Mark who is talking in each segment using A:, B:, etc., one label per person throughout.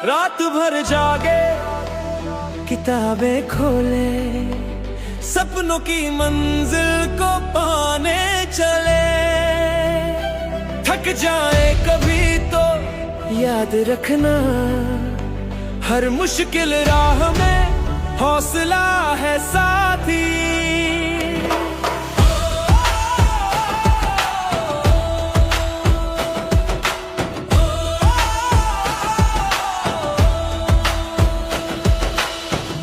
A: रात भर जागे किताबें खोले, सपनों की मंजिल को पाने चले। थक जाए कभी तो याद रखना, हर मुश्किल राह में हौसला है साथी।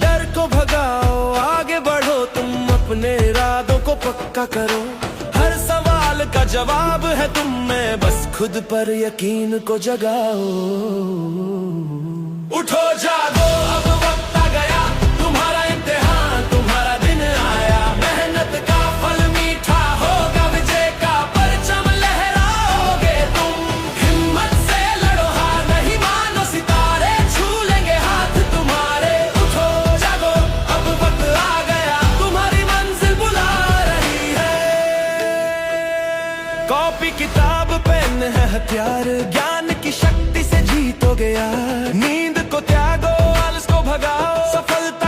A: डर को भगाओ, आगे बढ़ो, तुम अपने इरादों को पक्का करो। हर सवाल का जवाब है तुम में, बस खुद पर यकीन को जगाओ। उठो जागो, अब वक्त आ गया, तुम्हारा इम्तिहान, तुम्हारा दिन आया। मेहनत का फल मीठा होगा, विजय का परचम लहराओगे तुम। हिम्मत से लड़ो, हार नहीं मानो, सितारे छू लेंगे हाथ तुम्हारे। उठो जागो, अब वक्त आ गया, तुम्हारी मंजिल बुला रही है। कॉपी किताब पेन है हथियार, ज्ञान की शक्ति से जीतोगे यार। नींद को त्यागो, आलस को भगाओ, सफलता